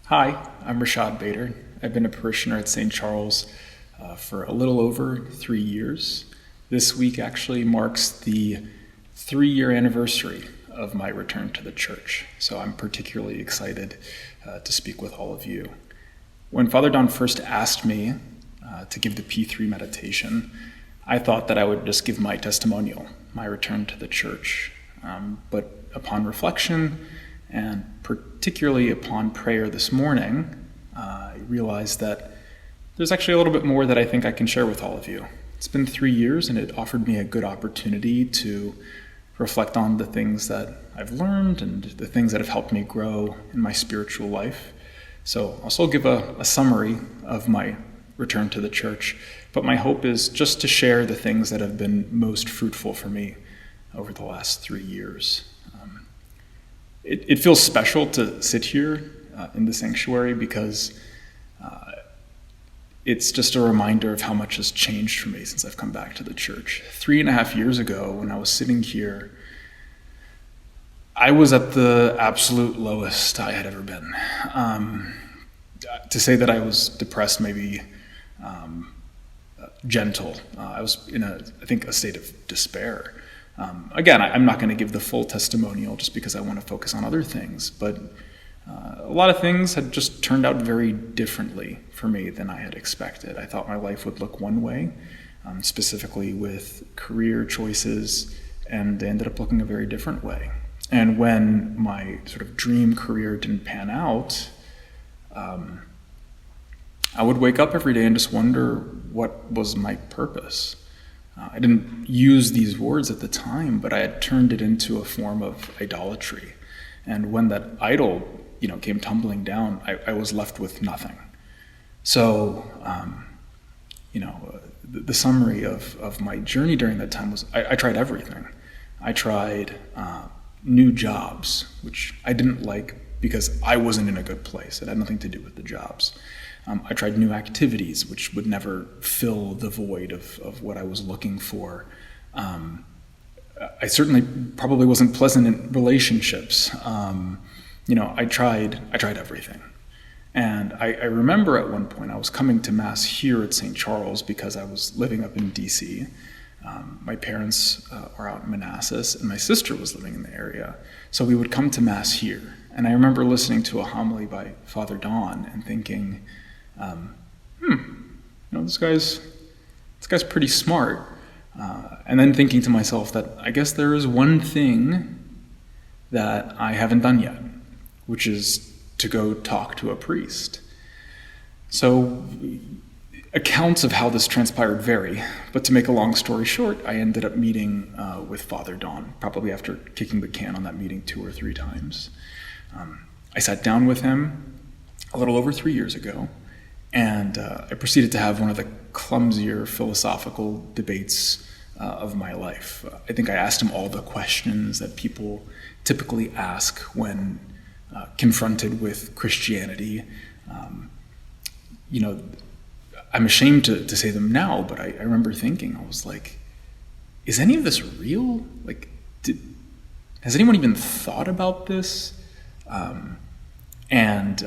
Hi, I'm Rashad Bader. I've been a parishioner at St. Charles for a little over 3 years. This week actually marks the 3-year anniversary of my return to the church, so I'm particularly excited to speak with all of you. When Father Don first asked me to give the P3 meditation, I thought that I would just give my testimonial, my return to the church. But upon reflection, and particularly upon prayer this morning, I realized that there's actually a little bit more that I think I can share with all of you. It's been 3 years, and it offered me a good opportunity to reflect on the things that I've learned and the things that have helped me grow in my spiritual life. So I'll still give a summary of my return to the church, but my hope is just to share the things that have been most fruitful for me over the last 3 years. It feels special to sit here in the sanctuary because it's just a reminder of how much has changed for me since I've come back to the church. 3.5 years ago, when I was sitting here, I was at the absolute lowest I had ever been. To say that I was depressed, maybe gentle. I was in a state of despair. Again, I'm not going to give the full testimonial just because I want to focus on other things, but a lot of things had just turned out very differently for me than I had expected. I thought my life would look one way, specifically with career choices, and they ended up looking a very different way. And when my sort of dream career didn't pan out, I would wake up every day and just wonder what was my purpose. I didn't use these words at the time, but I had turned it into a form of idolatry. And when that idol, came tumbling down, I was left with nothing. So, the summary of my journey during that time was I tried everything. I tried new jobs, which I didn't like because I wasn't in a good place. It had nothing to do with the jobs. I tried new activities, which would never fill the void of what I was looking for. I certainly probably wasn't pleasant in relationships. I tried everything. And I remember at one point I was coming to Mass here at St. Charles because I was living up in D.C. My parents are out in Manassas, and my sister was living in the area. So we would come to Mass here. And I remember listening to a homily by Father Don and thinking, this guy's pretty smart. And then thinking to myself that I guess there is one thing that I haven't done yet, which is to go talk to a priest. So accounts of how this transpired vary, but to make a long story short, I ended up meeting with Father Don, probably after kicking the can on that meeting 2 or 3 times. I sat down with him a little over 3 years ago, and I proceeded to have one of the clumsier philosophical debates of my life. I think I asked him all the questions that people typically ask when confronted with Christianity. I'm ashamed to say them now, but I remember thinking, I was like, is any of this real? Has anyone even thought about this? And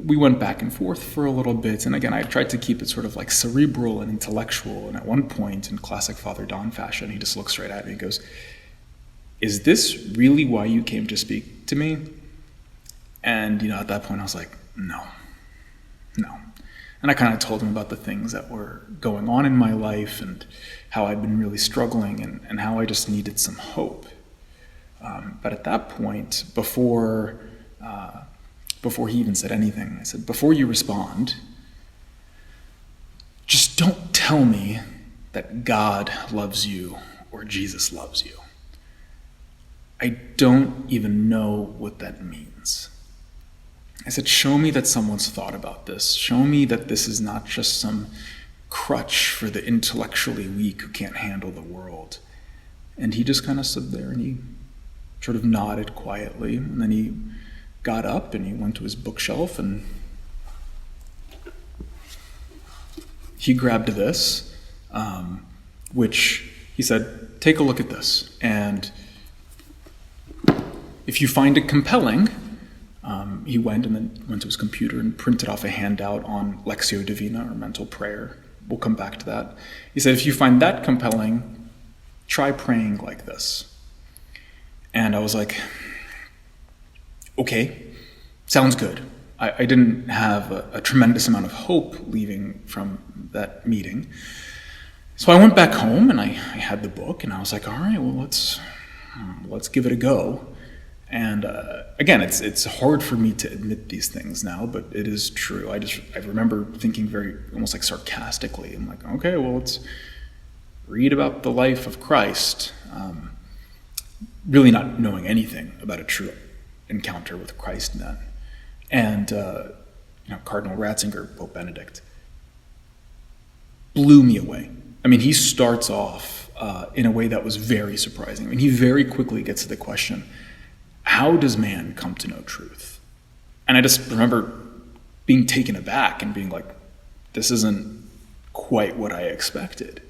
we went back and forth for a little bit. And again, I tried to keep it sort of like cerebral and intellectual. And at one point, in classic Father Don fashion, he just looks straight at me and goes, "Is this really why you came to speak to me?" And, at that point I was like, no. And I kind of told him about the things that were going on in my life and how I'd been really struggling and how I just needed some hope. But at that point, before he even said anything, I said, "Before you respond, just don't tell me that God loves you or Jesus loves you. I don't even know what that means." I said, "Show me that someone's thought about this. Show me that this is not just some crutch for the intellectually weak who can't handle the world." And he just kind of stood there and he sort of nodded quietly, and then he got up and he went to his bookshelf and he grabbed this, which he said, "Take a look at this. And if you find it compelling, He went and then went to his computer and printed off a handout on Lectio Divina, or mental prayer. We'll come back to that. He said, if you find that compelling, try praying like this. And I was like, okay, sounds good. I didn't have a tremendous amount of hope leaving from that meeting. So I went back home and I had the book and I was like, all right, well, let's give it a go. And again, it's hard for me to admit these things now, but it is true. I remember thinking very, almost like sarcastically, I'm like, okay, well, let's read about the life of Christ, really not knowing anything about a true encounter with Christ then. And Cardinal Ratzinger, Pope Benedict, blew me away. I mean, he starts off in a way that was very surprising. I mean, he very quickly gets to the question, how does man come to know truth? And I just remember being taken aback and being like, this isn't quite what I expected.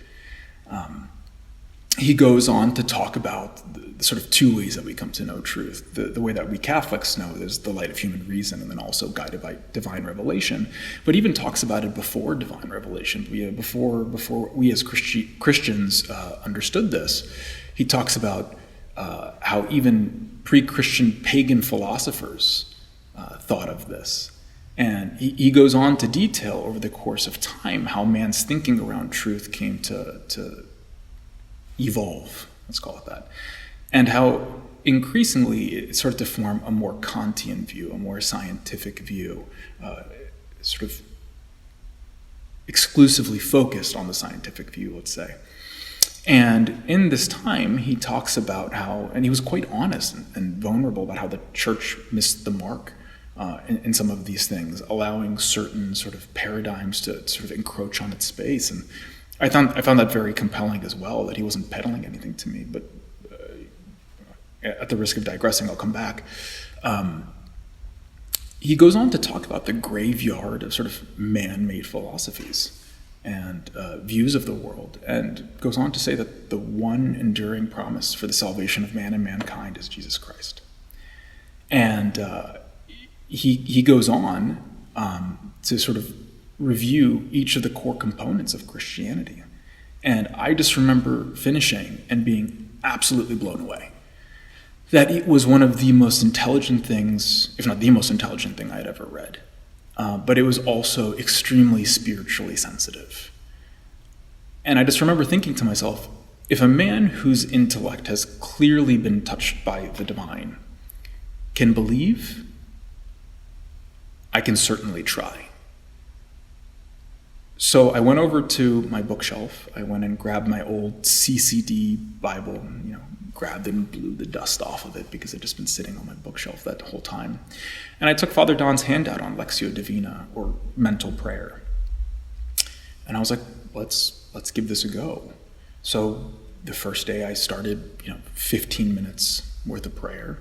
He goes on to talk about the sort of two ways that we come to know truth. The way that we Catholics know is the light of human reason, and then also guided by divine revelation. But even talks about it before divine revelation. Before we as Christians understood this, he talks about how even pre-Christian pagan philosophers thought of this. And he goes on to detail over the course of time how man's thinking around truth came to evolve, let's call it that, and how increasingly it started to form a more Kantian view, a more scientific view, sort of exclusively focused on the scientific view, let's say. And in this time, he talks about how, and he was quite honest and vulnerable about how the church missed the mark in some of these things, allowing certain sort of paradigms to sort of encroach on its space. And I found that very compelling as well, that he wasn't peddling anything to me. But at the risk of digressing, I'll come back. He goes on to talk about the graveyard of sort of man-made philosophies and views of the world, and goes on to say that the one enduring promise for the salvation of man and mankind is Jesus Christ. And he goes on to sort of review each of the core components of Christianity. And I just remember finishing and being absolutely blown away. That it was one of the most intelligent things, if not the most intelligent thing I had ever read. But it was also extremely spiritually sensitive. And I just remember thinking to myself, if a man whose intellect has clearly been touched by the divine can believe, I can certainly try. So I went over to my bookshelf. I went and grabbed my old CCD Bible, grabbed it and blew the dust off of it because it had just been sitting on my bookshelf that whole time. And I took Father Don's handout on Lectio Divina, or mental prayer. And I was like, let's give this a go. So the first day I started, 15 minutes worth of prayer.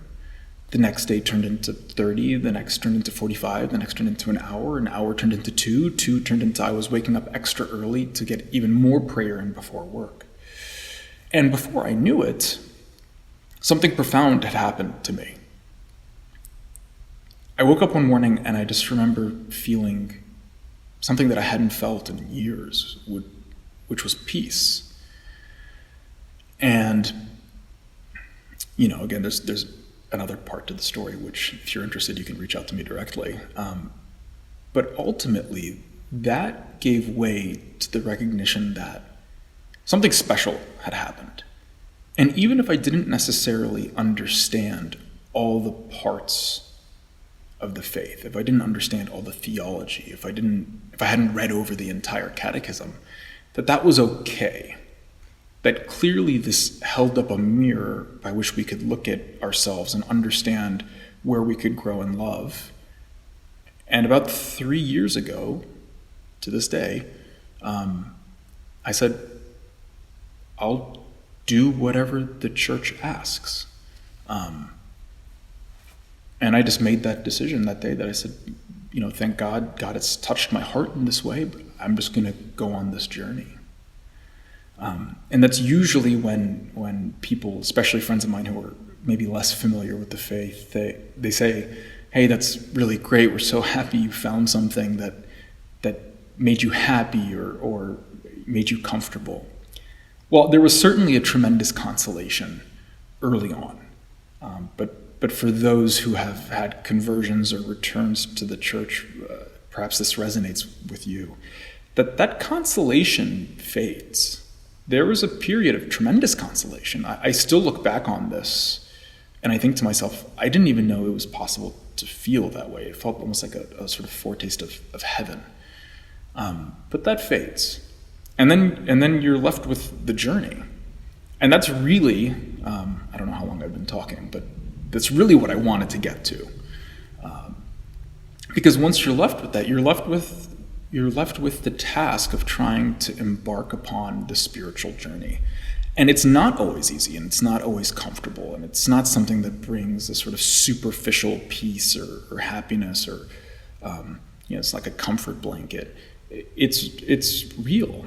The next day turned into 30, the next turned into 45, the next turned into an hour turned into 2 turned into I was waking up extra early to get even more prayer in before work. And before I knew it, something profound had happened to me. I woke up one morning and I just remember feeling something that I hadn't felt in years, which was peace. And, again, there's another part to the story, which if you're interested, you can reach out to me directly. But ultimately, that gave way to the recognition that something special had happened. And even if I didn't necessarily understand all the parts of the faith, if I didn't understand all the theology, if I hadn't read over the entire catechism, that was okay. That clearly this held up a mirror by which we could look at ourselves and understand where we could grow in love. And about 3 years ago, to this day, I said, I'll do whatever the church asks. And I just made that decision that day that I said, thank God has touched my heart in this way, but I'm just going to go on this journey. And that's usually when people, especially friends of mine who are maybe less familiar with the faith, they say, hey, that's really great. We're so happy you found something that made you happy or made you comfortable. Well, there was certainly a tremendous consolation early on. But for those who have had conversions or returns to the church, perhaps this resonates with you, that consolation fades. There was a period of tremendous consolation. I still look back on this and I think to myself, I didn't even know it was possible to feel that way. It felt almost like a sort of foretaste of heaven. But that fades. And then you're left with the journey. And that's really, I don't know how long I've been talking, but that's really what I wanted to get to. Because once you're left with that, you're left with the task of trying to embark upon the spiritual journey. And it's not always easy, and it's not always comfortable, and it's not something that brings a sort of superficial peace or happiness or, it's like a comfort blanket. It's real.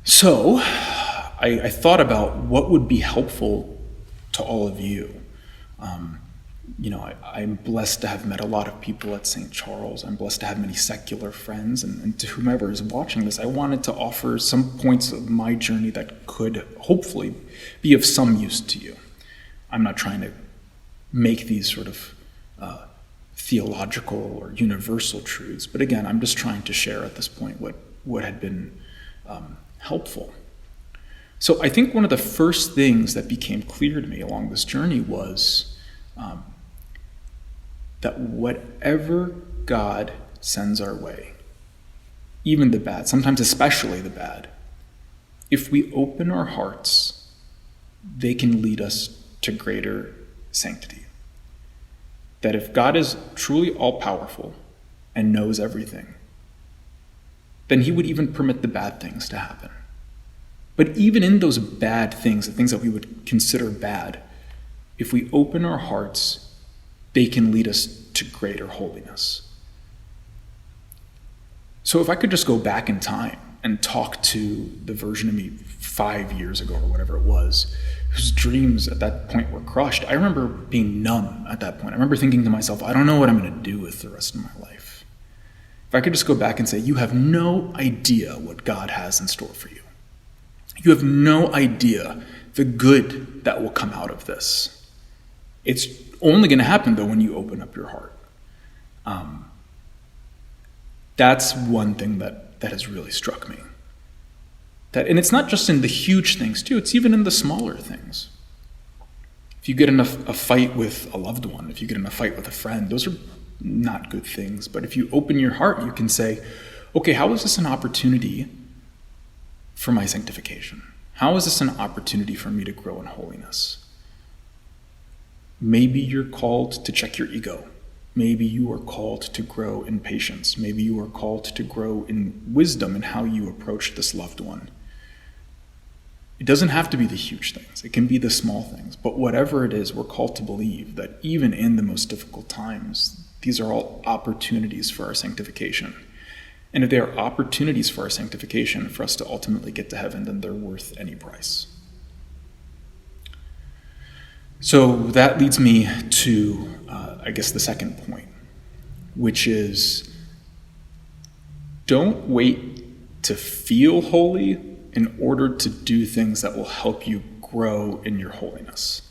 So I thought about what would be helpful to all of you. I'm blessed to have met a lot of people at St. Charles. I'm blessed to have many secular friends, and to whomever is watching this, I wanted to offer some points of my journey that could hopefully be of some use to you. I'm not trying to make these sort of theological or universal truths, but again, I'm just trying to share at this point what had been helpful. So I think one of the first things that became clear to me along this journey was that whatever God sends our way, even the bad, sometimes especially the bad, if we open our hearts, they can lead us to greater sanctity. That if God is truly all-powerful and knows everything, then he would even permit the bad things to happen. But even in those bad things, the things that we would consider bad, if we open our hearts, they can lead us to greater holiness. So if I could just go back in time and talk to the version of me 5 years ago or whatever it was, whose dreams at that point were crushed, I remember being numb at that point. I remember thinking to myself, I don't know what I'm going to do with the rest of my life. If I could just go back and say, you have no idea what God has in store for you. You have no idea the good that will come out of this. It's only going to happen, though, when you open up your heart. That's one thing that has really struck me. And it's not just in the huge things, too. It's even in the smaller things. If you get in a fight with a loved one, if you get in a fight with a friend, those are not good things. But if you open your heart, you can say, okay, how is this an opportunity for my sanctification? How is this an opportunity for me to grow in holiness? Maybe you're called to check your ego. Maybe you are called to grow in patience. Maybe you are called to grow in wisdom in how you approach this loved one. It doesn't have to be the huge things. It can be the small things. But whatever it is, we're called to believe that even in the most difficult times, these are all opportunities for our sanctification. And if they are opportunities for our sanctification, for us to ultimately get to heaven, then they're worth any price. So that leads me to, the second point, which is don't wait to feel holy in order to do things that will help you grow in your holiness.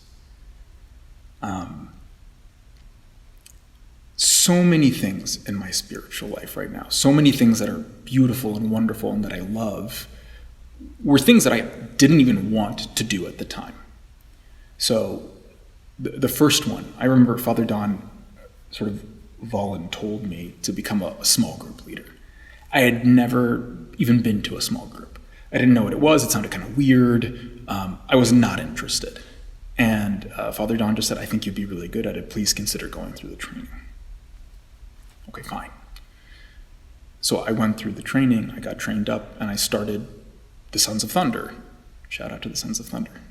So many things in my spiritual life right now, so many things that are beautiful and wonderful and that I love, were things that I didn't even want to do at the time. So the first one, I remember Father Don sort of voluntold me to become a small group leader. I had never even been to a small group. I didn't know what it was. It sounded kind of weird. I was not interested. And Father Don just said, I think you'd be really good at it. Please consider going through the training. Okay, fine. So I went through the training, I got trained up, and I started the Sons of Thunder. Shout out to the Sons of Thunder.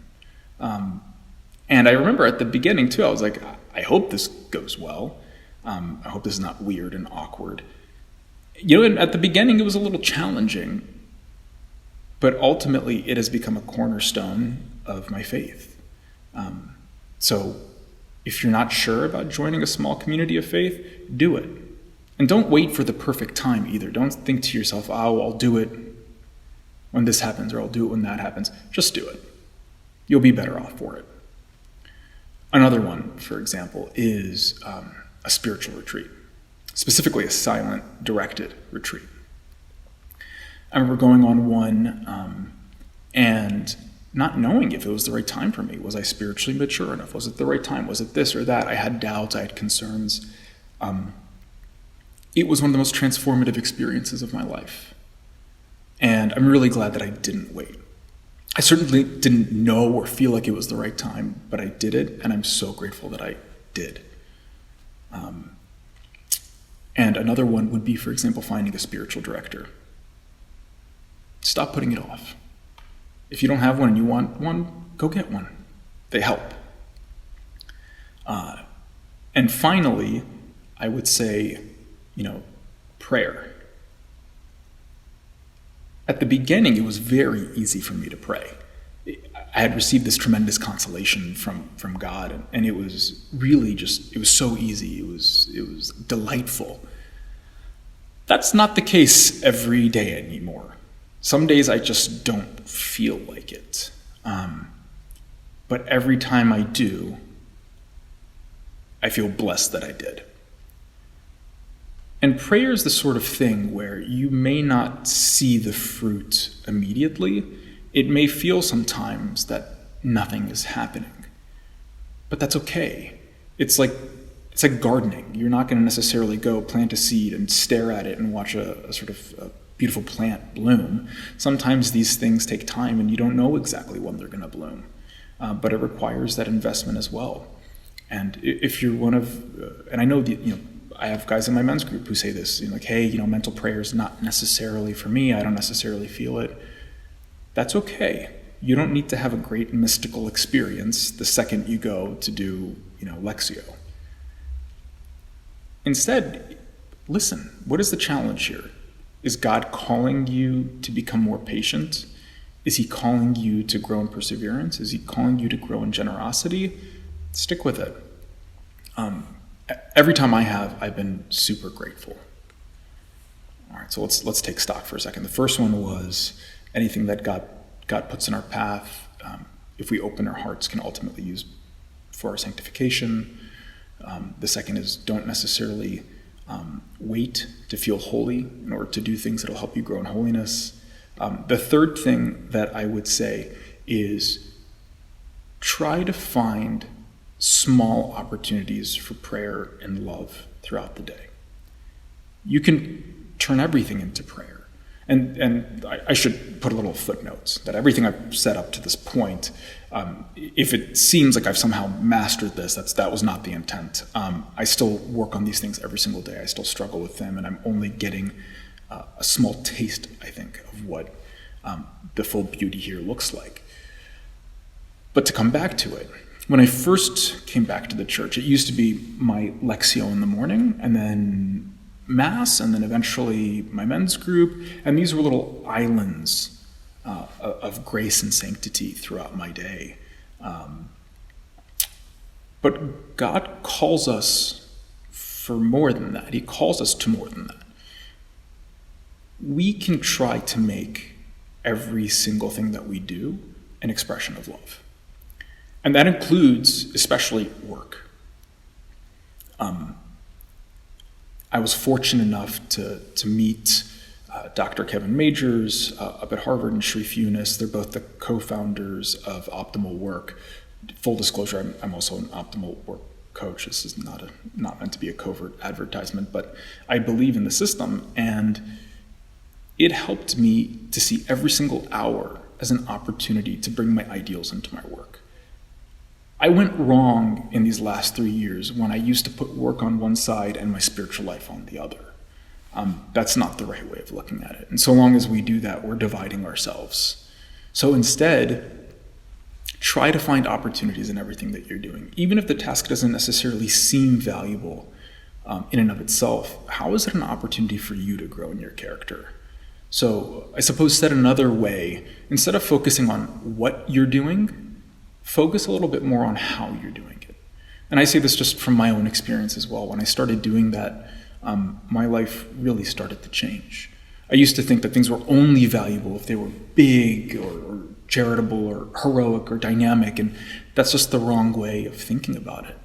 And I remember at the beginning, too, I was like, I hope this goes well. I hope this is not weird and awkward. And at the beginning, it was a little challenging, but ultimately it has become a cornerstone of my faith. So If you're not sure about joining a small community of faith, do it. And don't wait for the perfect time either. Don't think to yourself, oh, I'll do it when this happens, or I'll do it when that happens. Just do it. You'll be better off for it. Another one, for example, is a spiritual retreat, specifically a silent, directed retreat. I remember going on one and not knowing if it was the right time for me. Was I spiritually mature enough? Was it the right time? Was it this or that? I had doubts. I had concerns. It was one of the most transformative experiences of my life. And I'm really glad that I didn't wait. I certainly didn't know or feel like it was the right time, but I did it, and I'm so grateful that I did. And another one would be, for example, finding a spiritual director. Stop putting it off. If you don't have one and you want one, go get one. They help. And finally, I would say, prayer. At the beginning, it was very easy for me to pray. I had received this tremendous consolation from God, and it was really it was so easy. It was delightful. That's not the case every day anymore. Some days I just don't feel like it. But every time I do, I feel blessed that I did. And prayer is the sort of thing where you may not see the fruit immediately. It may feel sometimes that nothing is happening. But that's okay. It's like gardening. You're not going to necessarily go plant a seed and stare at it and watch a sort of a beautiful plant bloom. Sometimes these things take time and you don't know exactly when they're going to bloom. But it requires that investment as well. And if you're one of, and I know I have guys in my men's group who say this, hey, mental prayer is not necessarily for me. I don't necessarily feel it. That's okay. You don't need to have a great mystical experience the second you go to do, Lectio. Instead, listen, what is the challenge here? Is God calling you to become more patient? Is he calling you to grow in perseverance? Is he calling you to grow in generosity? Stick with it. Every time I've been super grateful. All right, so let's take stock for a second. The first one was anything that God puts in our path, if we open our hearts, can ultimately use for our sanctification. The second is don't necessarily wait to feel holy in order to do things that will help you grow in holiness. The third thing that I would say is try to find small opportunities for prayer and love throughout the day. You can turn everything into prayer. And I should put a little footnote that everything I've said up to this point, if it seems like I've somehow mastered this, that was not the intent. I still work on these things every single day. I still struggle with them, and I'm only getting a small taste, I think, of what the full beauty here looks like. But to come back to it, when I first came back to the church, it used to be my Lectio in the morning, and then Mass, and then eventually my men's group, and these were little islands of grace and sanctity throughout my day. But God calls us for more than that. He calls us to more than that. We can try to make every single thing that we do an expression of love. And that includes especially work. I was fortunate enough to meet Dr. Kevin Majors up at Harvard and Sharif Yunus. They're both the co-founders of Optimal Work. Full disclosure, I'm also an Optimal Work coach. This is not meant to be a covert advertisement, but I believe in the system, and it helped me to see every single hour as an opportunity to bring my ideals into my work. I went wrong in these last 3 years when I used to put work on one side and my spiritual life on the other. That's not the right way of looking at it. And so long as we do that, we're dividing ourselves. So instead, try to find opportunities in everything that you're doing. Even if the task doesn't necessarily seem valuable in and of itself, how is it an opportunity for you to grow in your character? So I suppose said another way, instead of focusing on what you're doing, focus a little bit more on how you're doing it. And I say this just from my own experience as well. When I started doing that, my life really started to change. I used to think that things were only valuable if they were big or charitable or heroic or dynamic, and that's just the wrong way of thinking about it.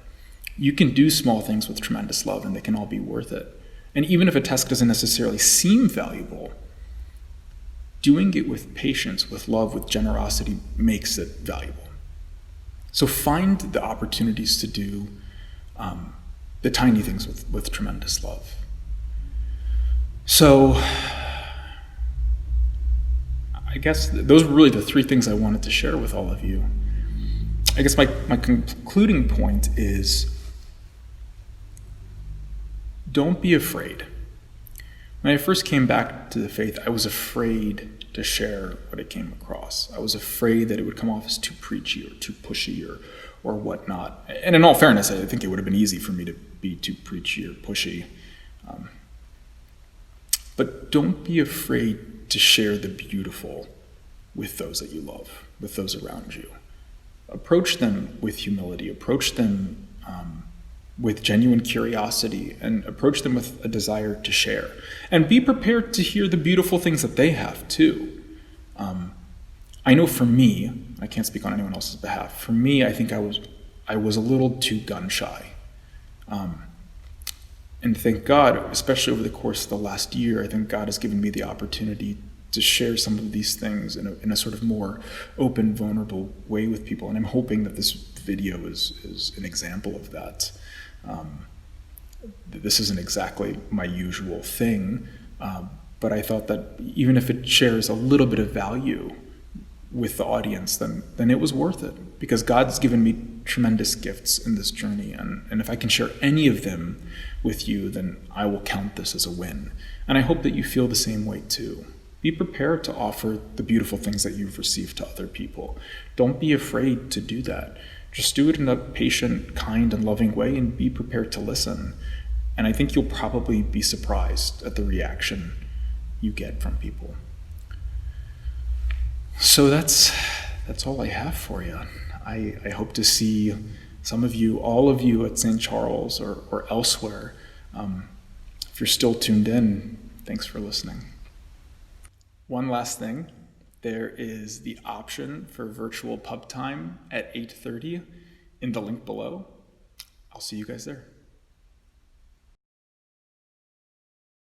You can do small things with tremendous love, and they can all be worth it. And even if a task doesn't necessarily seem valuable, doing it with patience, with love, with generosity makes it valuable. So find the opportunities to do the tiny things with tremendous love. So I guess those were really the three things I wanted to share with all of you. I guess my concluding point is, don't be afraid. When I first came back to the faith, I was afraid to share what I came across. I was afraid that it would come off as too preachy or too pushy or whatnot. And in all fairness, I think it would have been easy for me to be too preachy or pushy. But don't be afraid to share the beautiful with those that you love, with those around you. Approach them with humility. Approach them with genuine curiosity, and approach them with a desire to share. And be prepared to hear the beautiful things that they have too. I know for me, I can't speak on anyone else's behalf, for me, I think I was a little too gun shy. And thank God, especially over the course of the last year, I think God has given me the opportunity to share some of these things in a sort of more open, vulnerable way with people. And I'm hoping that this video is an example of that. This isn't exactly my usual thing, but I thought that even if it shares a little bit of value with the audience, then it was worth it, because God's given me tremendous gifts in this journey, and if I can share any of them with you, then I will count this as a win. And I hope that you feel the same way too. Be prepared to offer the beautiful things that you've received to other people. Don't be afraid to do that. Just do it in a patient, kind, and loving way, and be prepared to listen. And I think you'll probably be surprised at the reaction you get from people. So that's all I have for you. I hope to see some of you, all of you at St. Charles or elsewhere. If you're still tuned in, thanks for listening. One last thing. There is the option for virtual pub time at 8:30 in the link below. I'll see you guys there.